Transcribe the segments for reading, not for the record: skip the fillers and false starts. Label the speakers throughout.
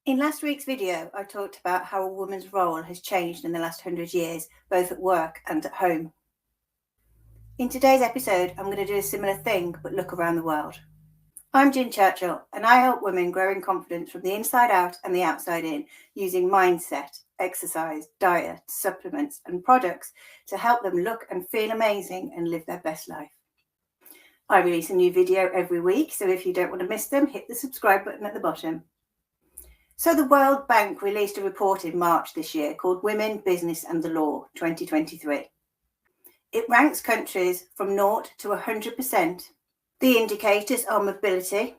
Speaker 1: In last week's video, I talked about how a woman's role has changed in the last 100 years, both at work and at home. In today's episode, I'm going to do a similar thing, but look around the world. I'm Gin Churchill, and I help women grow in confidence from the inside out and the outside in, using mindset, exercise, diet, supplements, and products to help them look and feel amazing and live their best life. I release a new video every week, so if you don't want to miss them, hit the subscribe button at the bottom. So the World Bank released a report in March this year called Women, Business and the Law 2023. It ranks countries from 0 to 100%. The indicators are mobility,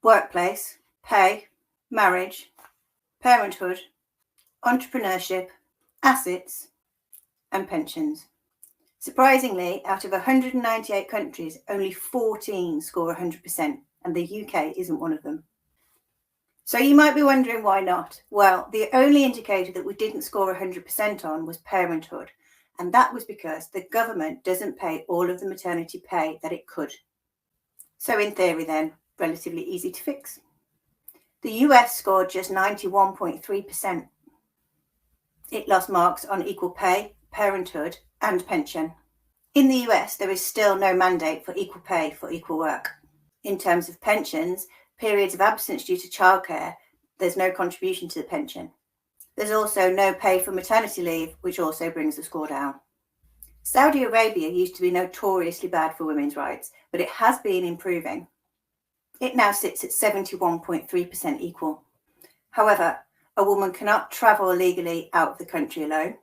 Speaker 1: workplace, pay, marriage, parenthood, entrepreneurship, assets, and pensions. Surprisingly, out of 198 countries, only 14 score 100%, and the UK isn't one of them. So you might be wondering why not? Well, the only indicator that we didn't score 100% on was parenthood, and that was because the government doesn't pay all of the maternity pay that it could. So in theory then, relatively easy to fix. The US scored just 91.3%. It lost marks on equal pay, parenthood, and pension. In the US, there is still no mandate for equal pay for equal work. In terms of pensions, periods of absence due to childcare, there's no contribution to the pension. There's also no pay for maternity leave, which also brings the score down. Saudi Arabia used to be notoriously bad for women's rights, but it has been improving. It now sits at 71.3% equal. However, a woman cannot travel legally out of the country alone.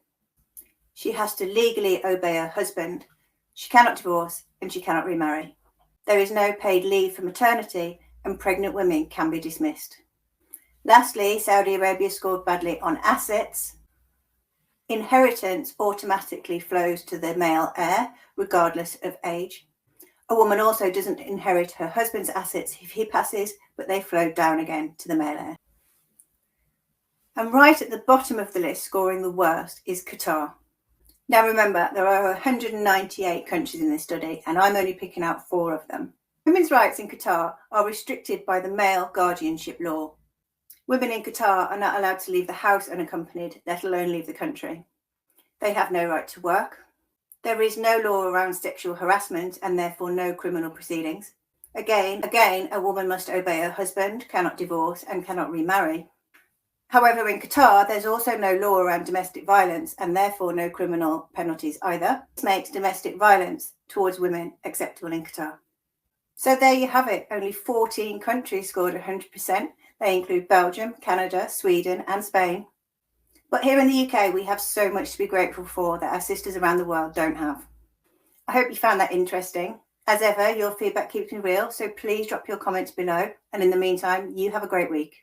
Speaker 1: She has to legally obey her husband. She cannot divorce and she cannot remarry. There is no paid leave for maternity, and pregnant women can be dismissed. Lastly, Saudi Arabia scored badly on assets. Inheritance automatically flows to the male heir, regardless of age. A woman also doesn't inherit her husband's assets if he passes, but they flow down again to the male heir. And right at the bottom of the list, scoring the worst, is Qatar. Now remember, there are 198 countries in this study, and I'm only picking out 4 of them. Women's rights in Qatar are restricted by the male guardianship law. Women in Qatar are not allowed to leave the house unaccompanied, let alone leave the country. They have no right to work. There is no law around sexual harassment and therefore no criminal proceedings. Again, a woman must obey her husband, cannot divorce, and cannot remarry. However, in Qatar, there's also no law around domestic violence and therefore no criminal penalties either. This makes domestic violence towards women acceptable in Qatar. So there you have it. Only 14 countries scored 100%. They include Belgium, Canada, Sweden, and Spain. But here in the UK, we have so much to be grateful for that our sisters around the world don't have. I hope you found that interesting. As ever, your feedback keeps me real, so please drop your comments below. And in the meantime, you have a great week.